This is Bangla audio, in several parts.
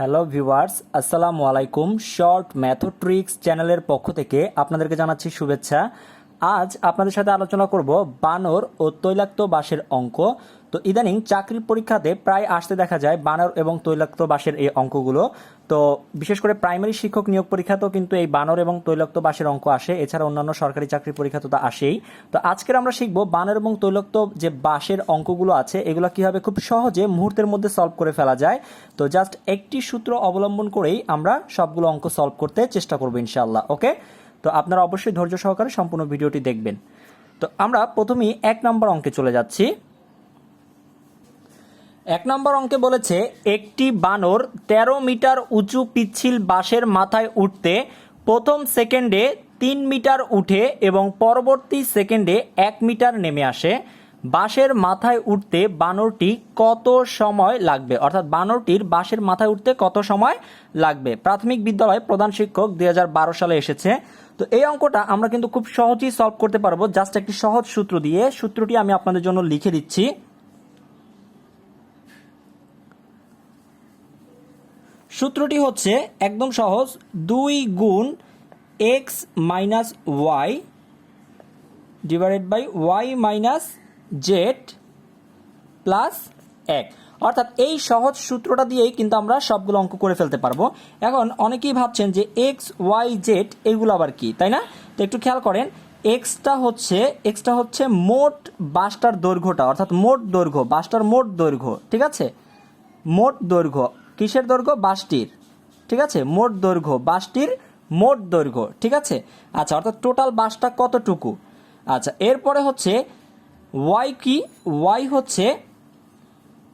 হ্যালো ভিউয়ার্স, আসসালামু আলাইকুম। শর্ট ম্যাথড ট্রিক্স চ্যানেলের পক্ষ থেকে আপনাদেরকে জানাচ্ছি শুভেচ্ছা। আজ আপনাদের সাথে আলোচনা করব বানর ও তৈলাক্ত বাঁশের অঙ্ক। তো ইদানিং চাকরির পরীক্ষাতে প্রায় আসতে দেখা যায় বানর এবং তৈলাক্ত বাঁশের এই অঙ্কগুলো। তো বিশেষ করে প্রাইমারি শিক্ষক নিয়োগ পরীক্ষাতেও কিন্তু এই বানর এবং তৈলাক্ত বাঁশের অঙ্ক আসে, এছাড়া অন্যান্য সরকারি চাকরির পরীক্ষা তো আসেই। তো আজকের আমরা শিখব বানর এবং তৈলাক্ত যে বাঁশের অঙ্কগুলো আছে এগুলো কিভাবে খুব সহজে মুহূর্তের মধ্যে সলভ করে ফেলা যায়। তো জাস্ট একটি সূত্র অবলম্বন করেই আমরা সবগুলো অঙ্ক সলভ করতে চেষ্টা করবো ইনশাআল্লাহ। ওকে, তো আপনারা অবশ্যই ধৈর্য সহকারে সম্পূর্ণ ভিডিওটি দেখবেন। তো আমরা প্রথমেই 1 নম্বর অঙ্কে চলে যাচ্ছি। 1 নম্বর অঙ্কে বলেছে একটি বানর 13 মিটার উঁচু পিচ্ছিল বাঁশের মাথায় উঠতে প্রথম সেকেন্ডে 3 মিটার উঠে এবং পরবর্তী সেকেন্ডে 1 মিটার নেমে আসে। বাঁশের মাথায় উঠতে বানরটি কত সময় লাগবে, অর্থাৎ বানরটির বাঁশের মাথায় উঠতে কত সময় লাগবে। প্রাথমিক বিদ্যালয় প্রধান শিক্ষক 2012 সালে এসেছে। তো এই অঙ্কটা আমরা কিন্তু খুব সহজেই সলভ করতে পারবো জাস্ট একটি সহজ সূত্র দিয়ে। সূত্রটি আমি আপনাদের জন্য লিখে দিচ্ছি। সূত্রটি হচ্ছে একদম সহজ, 2 গুণ x minus y divided by y minus z plus 1। অর্থাৎ এই সহজ সূত্রটা দিয়েই কিন্তু আমরা সবগুলো অঙ্ক করে ফেলতে পারবো। এখন অনেকেই ভাবছেন যে এক্স ওয়াই জেড এগুলো আবার কি, তাই না? তো একটু খেয়াল করেন, এক্সটা হচ্ছে মোট বাঁশটার দৈর্ঘ্যটা, অর্থাৎ মোট দৈর্ঘ্য, বাঁশটার মোট দৈর্ঘ্য, ঠিক আছে? মোট দৈর্ঘ্য কিসের দৈর্ঘ্য? বাঁশটির, ঠিক আছে? মোট দৈর্ঘ্য বাঁশটির মোট দৈর্ঘ্য, ঠিক আছে? আচ্ছা, অর্থাৎ টোটাল বাঁশটা কতটুকু। আচ্ছা, এরপরে হচ্ছে ওয়াই কি? ওয়াই হচ্ছে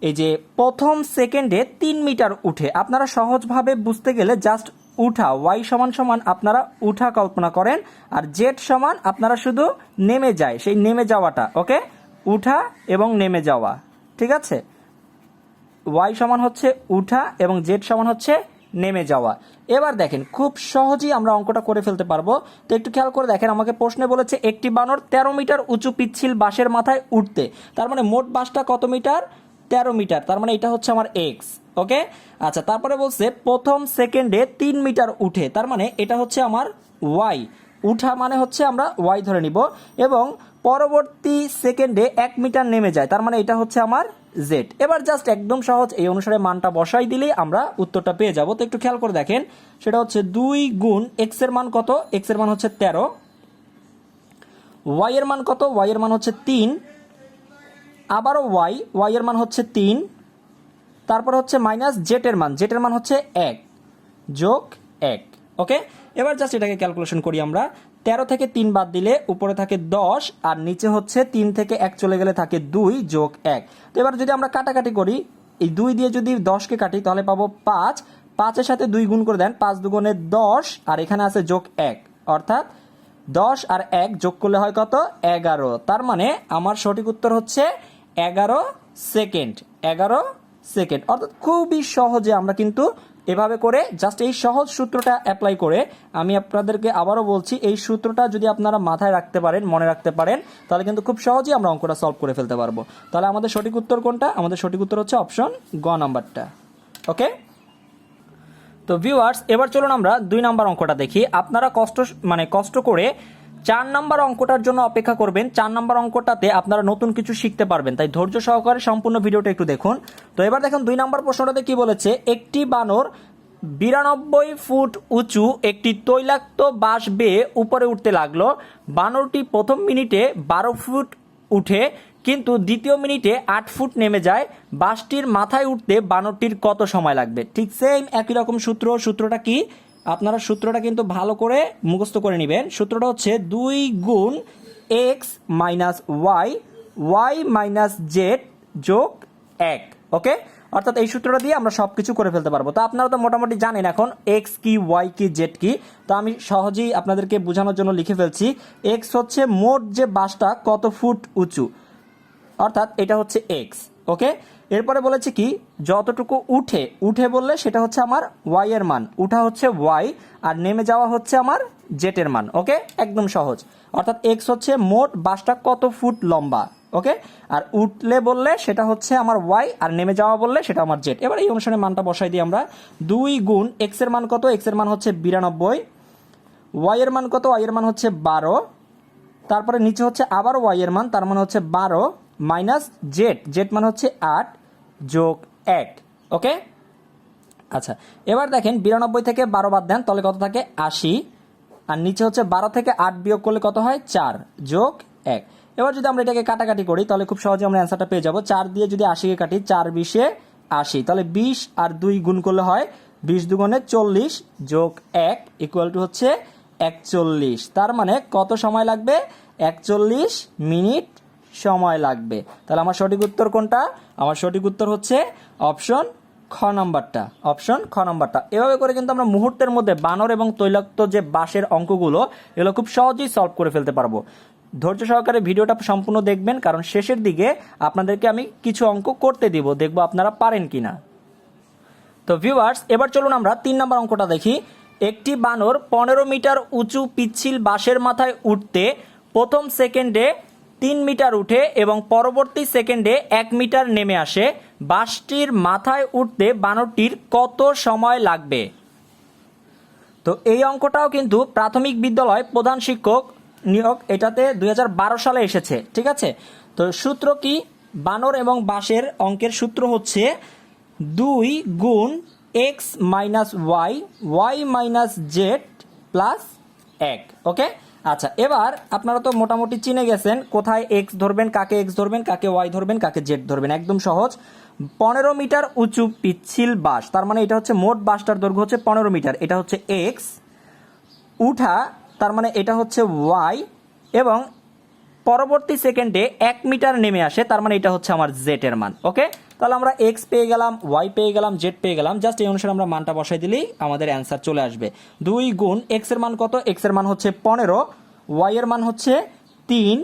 এই যে প্রথম সেকেন্ডে 3 মিটার উঠে। আপনারা সহজভাবে বুঝতে গেলে জাস্ট উঠা, ওয়াই সমান সমান আপনারা উঠা কল্পনা করেন, আর জেড সমান আপনারা শুধু নেমে যায়, সেই নেমে যাওয়াটা। ওকে, উঠা এবং নেমে যাওয়া, ঠিক আছে? ওয়াই সমান হচ্ছে উঠা এবং জেড সমান হচ্ছে নেমে যাওয়া। এবার দেখেন খুব সহজেই আমরা অঙ্কটা করে ফেলতে পারবো। তো একটু খেয়াল করে দেখেন, আমাকে প্রশ্নে বলেছে একটি বানর 13 মিটার উঁচু পিচ্ছিল বাঁশের মাথায় উঠতে। তার মানে মোট বাঁশটা কত মিটার? 13 মিটার। তার মানে এটা হচ্ছে আমার এক্স। ওকে, আচ্ছা, তারপরে বলছে প্রথম সেকেন্ডে 3 মিটার উঠে, তার মানে এটা হচ্ছে আমার ওয়াই। উঠা মানে হচ্ছে আমরা ওয়াই ধরে নিব, এবং পরবর্তী সেকেন্ডে 1 মিটার নেমে যায়, তার মানে এটা হচ্ছে আমার জেড। এবার জাস্ট একদম সহজ, এই অনুসারে মানটা বসাই দিলেই আমরা উত্তরটা পেয়ে যাব। তো একটু খেয়াল করে দেখেন, সেটা হচ্ছে 2 গুণ এক্স এর মান কত? এক্স এর মান হচ্ছে 13। ওয়াই এর মান কত? ওয়াই এর মান হচ্ছে 3। আবারও ওয়াই এর মান হচ্ছে 3। তারপর হচ্ছে মাইনাস জেড এর মান হচ্ছে 1 যোগ 1। ওকে, এবার জাস্ট এটাকে ক্যালকুলেশন করি আমরা। 13 থেকে 3 বাদ দিলে উপরে থাকে 10, আর নিচে হচ্ছে 3 থেকে 1 চলে গেলে থাকে 2 যোগ 1। তো এবার যদি আমরা কাটাকাটি করি, এই 2 দিয়ে যদি 10কে কাটি তাহলে পাবো 5। 5 এর সাথে 2 গুণ করে দেন, 5 দুগুণে 10, আর এখানে আছে যোগ 1, অর্থাৎ 10 আর 1 যোগ করলে হয় কত? 11। তার মানে আমার সঠিক উত্তর হচ্ছে 11 সেকেন্ড। 11 সেকেন্ড। অর্থাৎ খুবই সহজে আমরা কিন্তু এভাবে করে জাস্ট এই সহজ সূত্রটা অ্যাপ্লাই করে, আমি আপনাদেরকে আবারও বলছি, এই সূত্রটা যদি আপনারা মাথায় রাখতে পারেন, মনে রাখতে পারেন, তাহলে কিন্তু খুব সহজেই আমরা অঙ্কটা সলভ করে ফেলতে পারবো। তাহলে আমাদের সঠিক উত্তর কোনটা? আমাদের সঠিক উত্তর হচ্ছে অপশন গ নাম্বারটা। ওকে, তো ভিউয়ার্স, এবার চলুন আমরা 2 নাম্বার অঙ্কটা দেখি। আপনারা কষ্ট করে 4 নাম্বার অঙ্কটার জন্য অপেক্ষা করবেন। 4 নাম্বার অঙ্কটাতে আপনারা নতুন কিছু শিখতে পারবেন, তাই ধৈর্য সহকারে সম্পূর্ণ ভিডিওটা একটু দেখুন। তো এবার দেখুন 2 নাম্বার প্রশ্নটাতে কি বলেছে, একটি বানর 92 ফুট উঁচু একটি তৈলাক্ত বাঁশ বেয়ে উপরে উঠতে লাগলো। বানরটি প্রথম মিনিটে 12 ফুট উঠে, কিন্তু দ্বিতীয় মিনিটে 8 ফুট নেমে যায়। বাঁশটির মাথায় উঠতে বানরটির কত সময় লাগবে? ঠিক সেম একই রকম সূত্র। সূত্রটা কি? আপনারা সূত্রটা কিন্তু ভালো করে মুখস্থ করে নেবেন। সূত্রটা হচ্ছে 2 গুণ x minus y minus z যোগ 1। ওকে, অর্থাৎ এই সূত্রটা দিয়ে আমরা সবকিছু করে ফেলতে পারবো। তো আপনারা তো মোটামুটি জানেন এখন এক্স কি, ওয়াই কি, জেড কি। তো আমি সহজেই আপনাদেরকে বোঝানোর জন্য লিখে ফেলছি। এক্স হচ্ছে মোট যে বাঁশটা কত ফুট উঁচু, অর্থাৎ এটা হচ্ছে এক্স। ওকে, এরপরে বলেছে কি, যতটুকু উঠে বললে সেটা হচ্ছে আমার ওয়াই এর মান, উঠা হচ্ছে ওয়াই, আর নেমে যাওয়া হচ্ছে আমার জেড এর মান। ওকে, একদম সহজ। অর্থাৎ এক্স হচ্ছে মোট বাঁশটা কত ফুট লম্বা, ওকে, আর উঠলে বললে সেটা হচ্ছে আমার ওয়াই, আর নেমে যাওয়া বললে সেটা আমার জেড। এবার এই অনুসারে মানটা বসাই দিই আমরা। 2 গুণ এক্স এর মান কত, এক্স এর মান হচ্ছে 92, ওয়াই এর মান কত, ওয়াই এর মান হচ্ছে 12, তারপরে নিচে হচ্ছে আবার ওয়াই এর মান, তার মানে হচ্ছে 12 মাইনাস জেড, জেড মান হচ্ছে 8 যোগ 1। ওকে, আচ্ছা এবার দেখেন 92 থেকে 12 বাদ দেন তাহলে কত থাকে 80, আর নিচে হচ্ছে 12 থেকে 8 বিয়োগ করলে কত হয় 4 যোগ 1। এবার যদি আমরা এটাকে কাটাকাটি করি তাহলে খুব সহজে আমরা অ্যান্সারটা পেয়ে যাব। 4 দিয়ে যদি 80 কে কাটি, 4 20 80, তাহলে 20 আর 2 গুণ করলে হয় 20 দুগুণে 40 যোগ 1 ইকুয়াল টু হচ্ছে 41। তার মানে কত সময় লাগবে, 41 মিনিট সময় লাগবে। তাহলে আমার সঠিক উত্তর কোনটা, আমার সঠিক উত্তর হচ্ছে অপশন খ নাম্বারটা, অপশন খ নাম্বারটা। এভাবে করে কিন্তু আমরা মুহূর্তের মধ্যে বানর এবং তৈলাক্ত যে বাঁশের অঙ্কগুলো এগুলো খুব সহজেই সলভ করে ফেলতে পারবো। ধৈর্য সহকারে ভিডিওটা সম্পূর্ণ দেখবেন, কারণ শেষের দিকে আপনাদেরকে আমি কিছু অঙ্ক করতে দিব, দেখবো আপনারা পারেন কিনা। তো ভিউয়ার্স, এবার চলুন আমরা 3 নম্বর অঙ্কটা দেখি। একটি বানর 15 মিটার উঁচু পিচ্ছিল বাঁশের মাথায় উঠতে প্রথম সেকেন্ডে 3 মিটার উঠে এবং পরবর্তী সেকেন্ডে 1 মিটার নেমে আসে। বাঁশটির মাথায় উঠতে বানরটির কত সময় লাগবে? তো এই অঙ্কটাও কিন্তু প্রাথমিক বিদ্যালয় প্রধান শিক্ষক নিয়োগ, এটাতে 2012 সালে এসেছে। ঠিক আছে, তো সূত্র কি, বানর এবং বাঁশের অঙ্কের সূত্র হচ্ছে 2 গুণ x minus y, y minus z plus 1। Okay, আচ্ছা এবার আপনারা তো মোটামুটি চিনে গেছেন কোথায় এক্স ধরবেন, কাকে এক্স ধরবেন, কাকে ওয়াই ধরবেন, কাকে জেড ধরবেন। একদম সহজ, 15 মিটার উঁচু পিচ্ছিল বাঁশ, তার মানে এটা হচ্ছে মোট বাঁশটার দৈর্ঘ্য হচ্ছে 15 মিটার, এটা হচ্ছে এক্স। উঠা তার মানে এটা হচ্ছে ওয়াই, এবং পরবর্তী সেকেন্ডে 1 মিটার নেমে আসে, তার মানে এটা হচ্ছে আমার জেড এর মান। ওকে, তাহলে আমরা এক্স পেয়ে গেলাম, ওয়াই পেয়ে গেলাম, জেড পেয়ে গেলাম। জাস্ট এই অনুসারে আমরা মানটা বসাই দিলেই আমাদের অ্যান্সার চলে আসবে। 2 গুণ এক্স এর মান কত, এক্স এর মান হচ্ছে 15, ওয়াই এর মান হচ্ছে 3,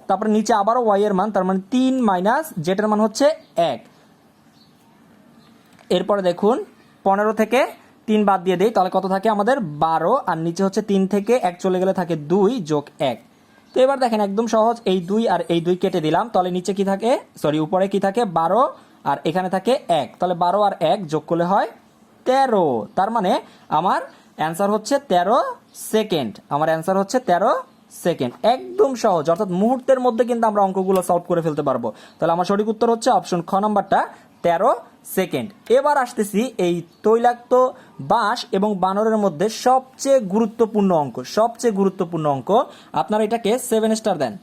তারপরে নিচে আবারও ওয়াই এর মান, তার মানে 3 মাইনাস জেড এর মান হচ্ছে 1। এরপরে দেখুন 15 থেকে 3 বাদ দিয়ে দেই তাহলে কত থাকে আমাদের 12, আর নিচে হচ্ছে 3 থেকে 1 চলে গেলে থাকে 2 যোগ 1। তো এবার দেখেন একদম সহজ, এই 2 আর এই 2 কেটে দিলাম, তাহলে নিচে কি থাকে, সরি উপরে কি থাকে 12, আর এখানে থাকে 1, তাহলে 12 আর 1 যোগ করলে হয় 13। তার মানে আমার অ্যান্সার হচ্ছে 13 সেকেন্ড, আমার অ্যান্সার হচ্ছে 13 সেকেন্ড। একদম সহজ, অর্থাৎ মুহূর্তের মধ্যে কিন্তু আমরা অঙ্কগুলো সলভ করে ফেলতে পারবো। তাহলে আমার সঠিক উত্তর হচ্ছে অপশন খ নাম্বারটা, 13 সেকেন্ড। এবার আসতেছি এই তৈলাক্ত বাঁশ এবং বানরের মধ্যে সবচেয়ে গুরুত্বপূর্ণ অঙ্ক, সবচেয়ে গুরুত্বপূর্ণ অঙ্ক। আপনারা এটাকে 7 স্টার দেন,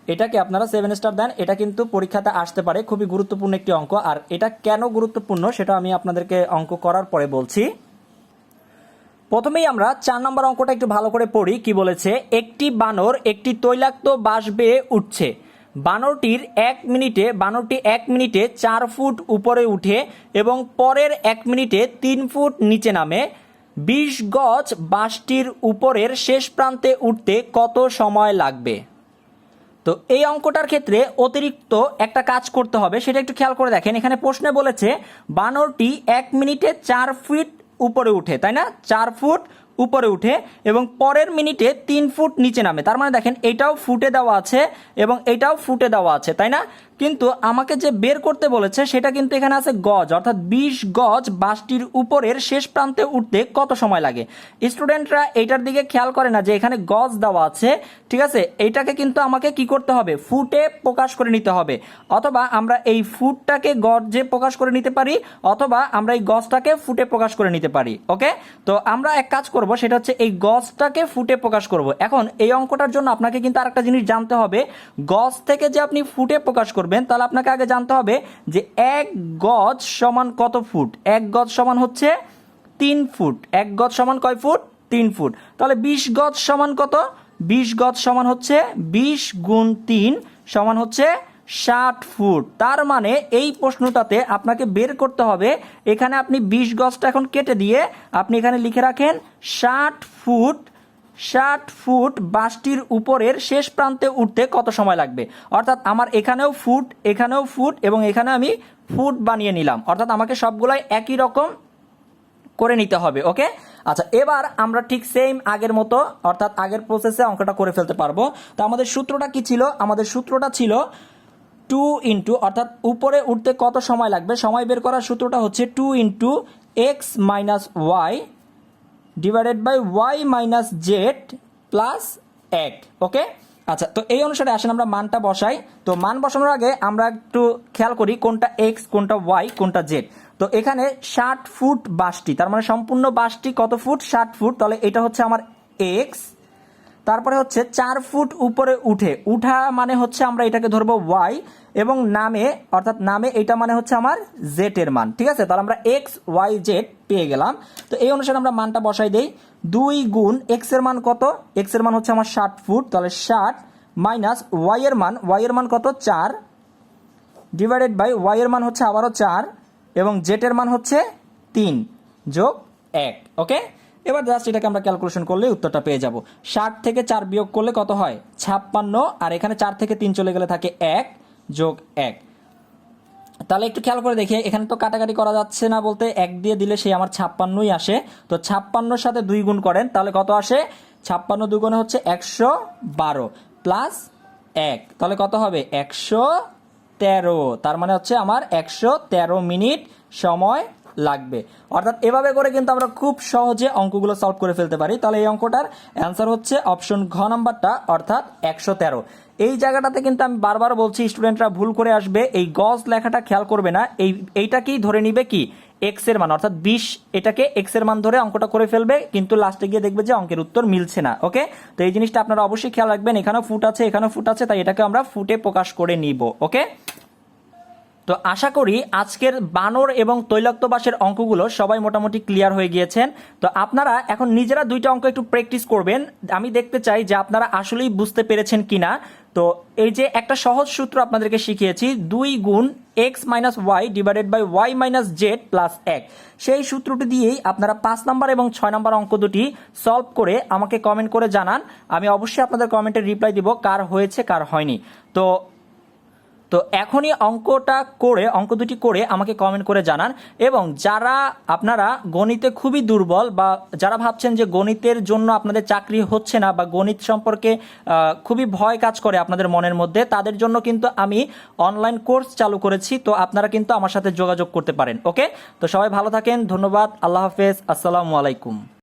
এটাকে আপনারা 7 স্টার দেন, এটা কিন্তু পরীক্ষাতে আসতে পারে, খুবই গুরুত্বপূর্ণ একটি অঙ্ক। আর এটা কেন গুরুত্বপূর্ণ সেটা আমি আপনাদেরকে অঙ্ক করার পরে বলছি। প্রথমেই আমরা 4 নম্বর অঙ্কটা একটু ভালো করে পড়ি। কি বলেছে, একটি বানর একটি তৈলাক্ত বাঁশ বেয়ে উঠছে। বানরটি 1 মিনিটে 4 ফুট উপরে উঠে এবং পরের 1 মিনিটে 3 ফুট নিচে নামে। 20 গজ বাঁশটির উপরের শেষ প্রান্তে উঠতে কত সময় লাগবে? তো এই অঙ্কটার ক্ষেত্রে অতিরিক্ত একটা কাজ করতে হবে, সেটা একটু খেয়াল করে দেখেন। এখানে প্রশ্নে বলেছে বানরটি 1 মিনিটে 4 ফুট উপরে উঠে, তাই না, 4 ফুট উপরে উঠে এবং পরের মিনিটে 3 ফুট নিচে নামে। তার মানে দেখেন এটাও ফুটে দেওয়া আছে এবং এটাও ফুটে দেওয়া আছে, তাই না, কিন্তু আমাকে যে বের করতে বলেছে সেটা কিন্তু এখানে আছে গজ, অর্থাৎ 20 গজ বাঁশটির উপরের শেষ প্রান্তে উঠতে কত সময় লাগে। স্টুডেন্টরা এইটার দিকে খেয়াল করে না যে এখানে গজ দেওয়া আছে, ঠিক আছে, এইটাকে কিন্তু আমাকে কি করতে হবে, ফুটে প্রকাশ করে নিতে হবে। অথবা আমরা এই ফুটটাকে গজে প্রকাশ করে নিতে পারি, অথবা আমরা এই গজটাকে ফুটে প্রকাশ করে নিতে পারি। ওকে, তো আমরা এক কাজ করব, সেটা হচ্ছে এই গজটাকে ফুটে প্রকাশ করব। এখন এই অঙ্কটার জন্য আপনাকে কিন্তু আরেকটা জিনিস জানতে হবে, গজ থেকে যে আপনি ফুটে প্রকাশ করবেন তাহলে আপনাকে আগে জানতে হবে যে 1 গজ সমান কত ফুট। 1 গজ সমান হচ্ছে 3 ফুট। 1 গজ সমান কয় ফুট? 3 ফুট। তাহলে 20 গজ সমান কত? 20 গজ সমান হচ্ছে 20 গুণ 3 সমান হচ্ছে 60 ফুট। তার মানে এই প্রশ্নটাতে আপনাকে বের করতে হবে, এখানে আপনি 20 গজটা এখন কেটে দিয়ে আপনি এখানে লিখে রাখেন 60 ফুট। 60 ফুট বাঁশটির উপরের শেষ প্রান্তে উঠতে কত সময় লাগবে। অর্থাৎ আমার এখানেও ফুট, এখানেও ফুট এবং এখানে আমি ফুট বানিয়ে নিলাম, অর্থাৎ আমাকে সবগুলাই একই রকম করে নিতে হবে। ওকে, আচ্ছা এবার আমরা ঠিক সেম আগের মতো অর্থাৎ আগের প্রসেসে অঙ্কটা করে ফেলতে পারবো। তো আমাদের সূত্রটা কি ছিল? আমাদের সূত্রটা ছিল 2 ইন্টু অর্থাৎ উপরে উঠতে কত সময় লাগবে, সময় বের করার সূত্রটা হচ্ছে 2 into x minus y divided by y minus z plus 1। Okay, আচ্ছা তো এই অনুসারে আসেন আমরা মানটা বসাই। তো মান বসানোর আগে আমরা একটু খেয়াল করি কোনটা এক্স কোনটা ওয়াই কোনটা জেড। তো এখানে 60 ফুট বাসটি, তার মানে সম্পূর্ণ বাসটি কত ফুট? 60 ফুট। তাহলে এটা হচ্ছে আমার এক্স, তারপরে হচ্ছে 4 ফুট উপরে উঠা মানে হচ্ছে আমরা এটাকে ধরবো ওয়াই, এবং নামে অর্থাৎ নামে এটা মানে হচ্ছে আমার জেড এর মান। ঠিক আছে, তাহলে আমরা এক্স ওয়াই জেড পেয়ে গেলাম। তো এই অনুসারে আমরা মানটা বসাই দেই। 2 গুণ এক্স এর মান কত? এক্স এর মান হচ্ছে আমার 60 ফুট, তাহলে 60 মাইনাস ওয়াই এর মান কত? 4 ডিভাইডেড বাই ওয়াই এর মান হচ্ছে আবারও 4 এবং জেড এর মান হচ্ছে 3 যোগ 1। ওকে, এবার জাস্ট এটাকে আমরা ক্যালকুলেশন করলে উত্তরটা পেয়ে যাব। 60 থেকে 4 বিয়োগ করলে কত হয়? 56, আর এখানে 4 থেকে 3 চলে গেলে থাকে 1 যোগ 1। তাহলে একটু খেয়াল করে দেখি, এখানে তো কাটাকাটি করা যাচ্ছে না, বলতে 1 দিয়ে দিলে সেই আমার 56ই আসে। তো 56-র সাথে 2 গুণ করেন, তাহলে কত আসে? 56 দুগুণে হচ্ছে 112 প্লাস 1, তাহলে কত হবে? 113। তার মানে হচ্ছে আমার 113 মিনিট সময় লাগবে। অর্থাৎ এভাবে করে কিন্তু আমরা খুব সহজে অঙ্কগুলো সলভ করে ফেলতে পারি। তাহলে এই অঙ্কটার অ্যান্সার হচ্ছে অপশন ঘ নাম্বারটা, অর্থাৎ 113। এই জায়গাটাতে কিন্তু আমি বারবার বলছি স্টুডেন্টরা ভুল করে আসবে, এই গজ লেখাটা খেয়াল করবে না, এইটাকেই ধরে নিবে কি এক্স এর মান, অর্থাৎ 20 এটাকে এক্স এর মান ধরে অঙ্কটা করে ফেলবে, কিন্তু লাস্টে গিয়ে দেখবে যে অঙ্কের উত্তর মিলছে না। ওকে, তো এই জিনিসটা আপনারা অবশ্যই খেয়াল রাখবেন। এখানেও ফুট আছে এখানেও ফুট আছে, তাই এটাকে আমরা ফুটে প্রকাশ করে নিব। ওকে, তো আশা করি আজকের বানর এবং তৈলাক্ত বাসের অঙ্কগুলো সবাই মোটামুটি ক্লিয়ার হয়ে গিয়েছেন। তো আপনারা এখন নিজেরা 2টা অঙ্ক একটু প্র্যাকটিস করবেন, আমি দেখতে চাই যে আপনারা আসলেই বুঝতে পেরেছেন কিনা। তো এই যে একটা সহজ সূত্র আপনাদেরকে শিখিয়েছি, 2 গুণ x minus y divided by y minus z plus 1, সেই সূত্রটি দিয়েই আপনারা 5 নাম্বার এবং 6 নাম্বার অঙ্ক দুটি সলভ করে আমাকে কমেন্ট করে জানান। আমি অবশ্যই আপনাদের কমেন্টের রিপ্লাই দিব কার হয়েছে কার হয়নি। তো এখনই অঙ্ক দুটি করে আমাকে কমেন্ট করে জানান। এবং যারা আপনারা গণিতে খুবই দুর্বল বা যারা ভাবছেন যে গণিতের জন্য আপনাদের চাকরি হচ্ছে না বা গণিত সম্পর্কে খুবই ভয় কাজ করে আপনাদের মনের মধ্যে, তাদের জন্য কিন্তু আমি অনলাইন কোর্স চালু করেছি। তো আপনারা কিন্তু আমার সাথে যোগাযোগ করতে পারেন। ওকে, তো সবাই ভালো থাকেন, ধন্যবাদ, আল্লাহ হাফেজ, আসসালামু আলাইকুম।